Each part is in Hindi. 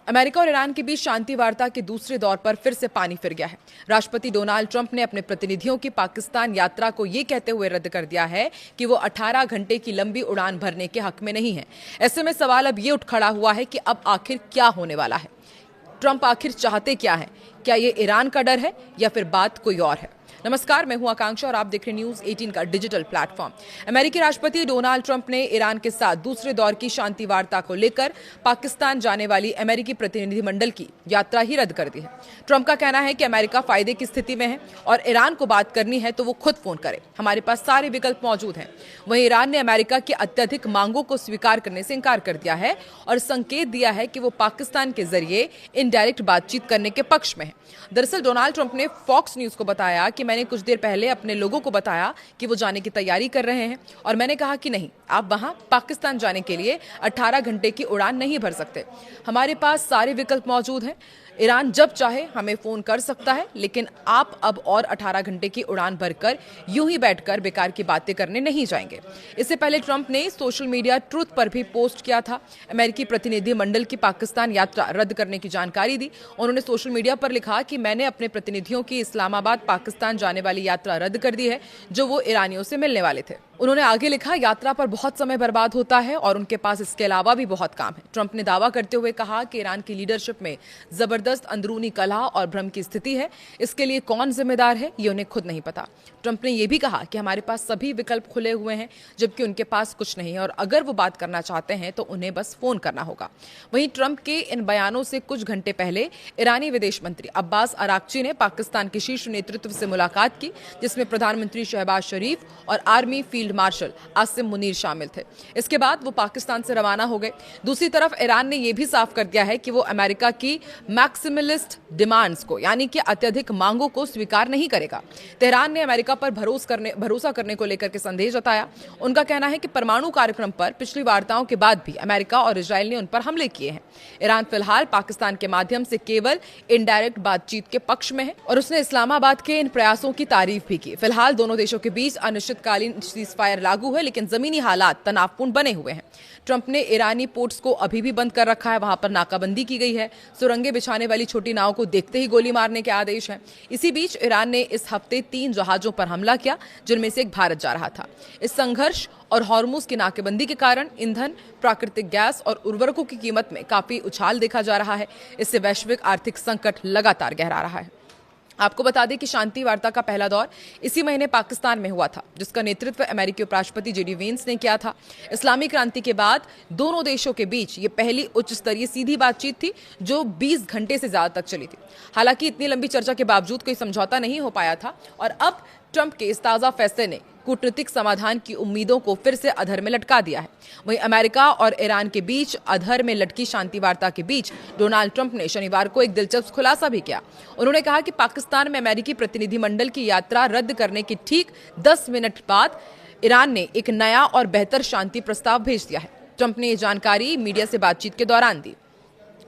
अमेरिका और ईरान के बीच शांति वार्ता के दूसरे दौर पर फिर से पानी फिर गया है। राष्ट्रपति डोनाल्ड ट्रंप ने अपने प्रतिनिधियों की पाकिस्तान यात्रा को ये कहते हुए रद्द कर दिया है कि वो 18 घंटे की लंबी उड़ान भरने के हक में नहीं है। ऐसे में सवाल अब ये उठ खड़ा हुआ है कि अब आखिर क्या होने वाला है। ट्रंप आखिर चाहते क्या है? क्या ये ईरान का डर है या फिर बात कोई और है? नमस्कार, मैं हूं आकांक्षा और आप देख रहे हैं न्यूज 18 का डिजिटल प्लेटफॉर्म। अमेरिकी राष्ट्रपति डोनाल्ड ट्रंप ने ईरान के साथ दूसरे दौर की शांति वार्ता को लेकर पाकिस्तान जाने वाली अमेरिकी प्रतिनिधिमंडल की यात्रा ही रद्द कर दी है। ट्रंप का कहना है कि अमेरिका फायदे की स्थिति में है और ईरान को बात करनी है तो वो खुद फोन करे, हमारे पास सारे विकल्प मौजूद हैं। वहीं ईरान ने अमेरिका की अत्यधिक मांगों को स्वीकार करने से इंकार कर दिया है और संकेत दिया है कि वो पाकिस्तान के जरिए इनडायरेक्ट बातचीत करने के पक्ष में है। दरअसल डोनाल्ड ट्रंप ने फॉक्स न्यूज को बताया कि मैंने कुछ देर पहले अपने लोगों को बताया कि वो जाने की तैयारी कर रहे हैं और मैंने कहा कि नहीं, आप वहां पाकिस्तान जाने के लिए 18 घंटे की उड़ान नहीं भर सकते। हमारे पास सारे विकल्प मौजूद हैं। ईरान जब चाहे हमें फोन कर सकता है, लेकिन आप अब और 18 घंटे की उड़ान भरकर यूं ही बैठकर बेकार की बातें करने नहीं जाएंगे। इससे पहले ट्रंप ने सोशल मीडिया ट्रूथ पर भी पोस्ट किया था। अमेरिकी प्रतिनिधिमंडल की पाकिस्तान यात्रा रद्द करने की जानकारी दी। उन्होंने सोशल मीडिया पर लिखा कि मैंने अपने प्रतिनिधियों की इस्लामाबाद पाकिस्तान जाने वाली यात्रा रद्द कर दी है, जो वो ईरानियों से मिलने वाले थे। उन्होंने आगे लिखा, यात्रा पर बहुत समय बर्बाद होता है और उनके पास इसके अलावा भी बहुत काम है। ट्रंप ने दावा करते हुए कहा कि ईरान की लीडरशिप में जबरदस्त अंदरूनी कलह और भ्रम की स्थिति है। इसके लिए कौन जिम्मेदार है, ये उन्हें खुद नहीं पता। ट्रंप ने यह भी कहा कि हमारे पास सभी विकल्प खुले हुए हैं, जबकि उनके पास कुछ नहीं है और अगर वो बात करना चाहते हैं तो उन्हें बस फोन करना होगा। वहीं ट्रंप के इन बयानों से कुछ घंटे पहले ईरानी विदेश मंत्री अब्बास अराक्ची ने पाकिस्तान के शीर्ष नेतृत्व से मुलाकात की, जिसमें प्रधानमंत्री शहबाज शरीफ और army field marshal Asim Munir शामिल थे। इसके बाद वो पाकिस्तान से रवाना हो गए। दूसरी तरफ ईरान ने यह भी साफ कर दिया है कि वो अमेरिका की मैक्सिमलिस्ट डिमांड्स को, यानी कि अत्यधिक मांगों को स्वीकार नहीं करेगा। तेहरान ने अमेरिका पर भरोसा करने को लेकर के संदेह जताया। उनका कहना है कि परमाणु कार्यक्रम पर पिछली वार्ताओं के बाद भी अमेरिका और इजरायल ने उन पर हमले किए हैं। ईरान फिलहाल पाकिस्तान के माध्यम से केवल इनडायरेक्ट बातचीत के पक्ष में है और उसने इस्लामाबाद के इन प्रयासों की तारीफ भी की। फिलहाल दोनों देशों के बीच अनिश्चितकालीन सीजफायर लागू है, लेकिन जमीनी हालात तनावपूर्ण बने हुए हैं। ट्रंप ने ईरानी पोर्ट्स को अभी भी बंद कर रखा है, वहां पर नाकाबंदी की गई है। सुरंगें बिछाने वाली छोटी नाव को देखते ही गोली मारने के आदेश हैं। इसी बीच ईरान ने इस हफ्ते 3 जहाजों पर हमला किया, जिनमें से एक भारत जा रहा था। इस संघर्ष और हॉर्मुज की नाकेबंदी के कारण ईंधन, प्राकृतिक गैस और उर्वरकों की कीमत में काफी उछाल देखा जा रहा है। इससे वैश्विक आर्थिक संकट लगातार गहरा रहा है। आपको बता दें कि शांति वार्ता का पहला दौर इसी महीने पाकिस्तान में हुआ था, जिसका नेतृत्व अमेरिकी उपराष्ट्रपति जेडी वेंस ने किया था। इस्लामी क्रांति के बाद दोनों देशों के बीच ये पहली उच्च स्तरीय सीधी बातचीत थी, जो 20 घंटे से ज्यादा तक चली थी। हालांकि इतनी लंबी चर्चा के बावजूद कोई समझौता नहीं हो पाया था और अब ट्रंप के इस ताजा फैसले ने कूटनीतिक समाधान की उम्मीदों को फिर से अधर में लटका दिया है। वहीं अमेरिका और ईरान के बीच अधर में लटकी शांति वार्ता के बीच डोनाल्ड ट्रंप ने शनिवार को एक दिलचस्प खुलासा भी किया। उन्होंने कहा कि पाकिस्तान में अमेरिकी प्रतिनिधिमंडल की यात्रा रद्द करने के ठीक 10 मिनट बाद ईरान ने एक नया और बेहतर शांति प्रस्ताव भेज दिया है। ट्रंप ने ये जानकारी मीडिया से बातचीत के दौरान दी।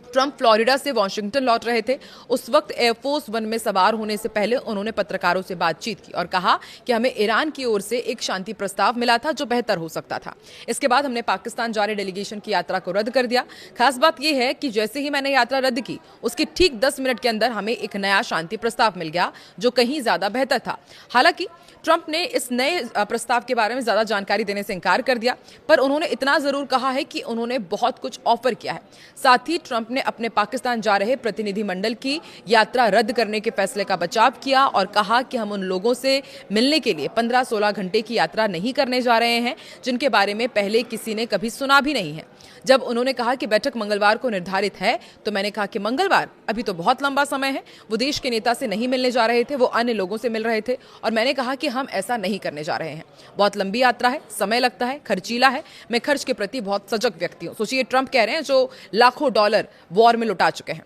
ट्रंप फ्लोरिडा से वॉशिंगटन लौट रहे थे। उस वक्त एयरफोर्स 1 में सवार होने से पहले उन्होंने पत्रकारों से बातचीत की और कहा कि हमें ईरान की ओर से एक शांति प्रस्ताव मिला था जो बेहतर हो सकता था। इसके बाद हमने पाकिस्तान जा रहे डेलीगेशन की यात्रा को रद्द कर दिया। खास बात यह है कि जैसे ही मैंने यात्रा रद्द की, उसके ठीक 10 मिनट के अंदर हमें एक नया शांति प्रस्ताव मिल गया जो कहीं ज्यादा बेहतर था। हालांकि ट्रंप ने इस नए प्रस्ताव के बारे में ज्यादा जानकारी देने से इंकार कर दिया, पर उन्होंने इतना जरूर कहा है कि उन्होंने बहुत कुछ ऑफर किया है। साथ ही ट्रंप ने अपने पाकिस्तान जा रहे प्रतिनिधिमंडल की यात्रा रद्द करने के फैसले का बचाव किया और कहा कि हम उन लोगों से मिलने के लिए 15-16 घंटे की यात्रा नहीं करने जा रहे हैं, जिनके बारे में पहले किसी ने कभी सुना भी नहीं है। जब उन्होंने कहा कि बैठक मंगलवार को निर्धारित है, तो मैंने कहा कि मंगलवार अभी तो बहुत लंबा समय है। वो देश के नेता से नहीं मिलने जा रहे थे, वो अन्य लोगों से मिल रहे थे और मैंने कहा कि हम ऐसा नहीं करने जा रहे हैं। बहुत लंबी यात्रा है, समय लगता है, खर्चीला है। मैं खर्च के प्रति बहुत सजग व्यक्ति हूं। सोचिए, ट्रंप कह रहे हैं जो लाखों डॉलर वॉर में लुटा चुके हैं।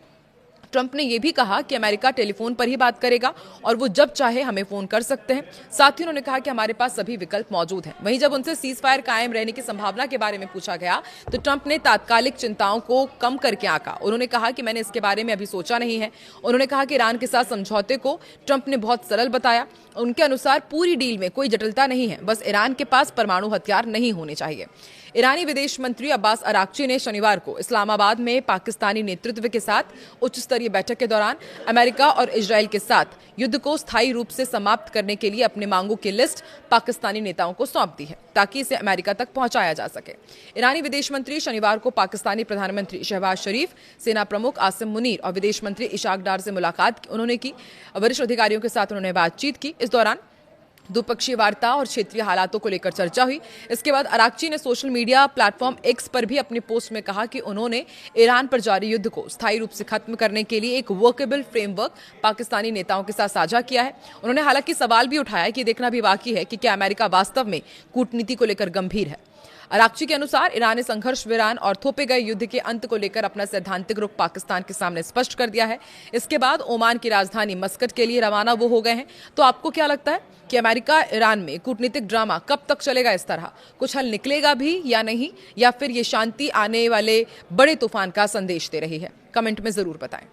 ट्रंप ने यह भी कहा कि अमेरिका टेलीफोन पर ही बात करेगा और वो जब चाहे हमें फोन कर सकते हैं। साथ ही उन्होंने कहा कि हमारे पास सभी विकल्प मौजूद हैं। वहीं जब उनसे सीज फायर कायम रहने की संभावना के बारे में पूछा गया, तो ट्रंप ने तात्कालिक चिंताओं को कम करके आंका। उन्होंने कहा कि मैंने इसके बारे में अभी सोचा नहीं है। उन्होंने कहा कि ईरान के साथ समझौते को ट्रंप ने बहुत सरल बताया। उनके अनुसार पूरी डील में कोई जटिलता नहीं है, बस ईरान के पास परमाणु हथियार नहीं होने चाहिए। ईरानी विदेश मंत्री अब्बास अराक्ची ने शनिवार को इस्लामाबाद में पाकिस्तानी नेतृत्व के साथ उच्च स्तरीय बैठक के दौरान अमेरिका और इजरायल के साथ युद्ध को स्थायी रूप से समाप्त करने के लिए अपनी मांगों की लिस्ट पाकिस्तानी नेताओं को सौंप दी है ताकि इसे अमेरिका तक पहुंचाया जा सके। ईरानी विदेश मंत्री शनिवार को पाकिस्तानी प्रधानमंत्री शहबाज शरीफ, सेना प्रमुख आसिम मुनीर और विदेश मंत्री इशाक डार से मुलाकात उन्होंने की। वरिष्ठ अधिकारियों के साथ उन्होंने बातचीत की। इस दौरान द्विपक्षीय वार्ता और क्षेत्रीय हालातों को लेकर चर्चा हुई। इसके बाद अराक्ची ने सोशल मीडिया प्लेटफॉर्म एक्स पर भी अपनी पोस्ट में कहा कि उन्होंने ईरान पर जारी युद्ध को स्थायी रूप से खत्म करने के लिए एक वर्केबल फ्रेमवर्क पाकिस्तानी नेताओं के साथ साझा किया है। उन्होंने हालांकि सवाल भी उठाया कि देखना भी बाकी है कि क्या अमेरिका वास्तव में कूटनीति को लेकर गंभीर है। अराक्ची के अनुसार ईरान ने संघर्ष विराम और थोपे गए युद्ध के अंत को लेकर अपना सैद्धांतिक रुख पाकिस्तान के सामने स्पष्ट कर दिया है। इसके बाद ओमान की राजधानी मस्कट के लिए रवाना वो हो गए हैं। तो आपको क्या लगता है कि अमेरिका ईरान में कूटनीतिक ड्रामा कब तक चलेगा? इस तरह कुछ हल निकलेगा भी या नहीं, या फिर ये शांति आने वाले बड़े तूफान का संदेश दे रही है? कमेंट में जरूर बताएं।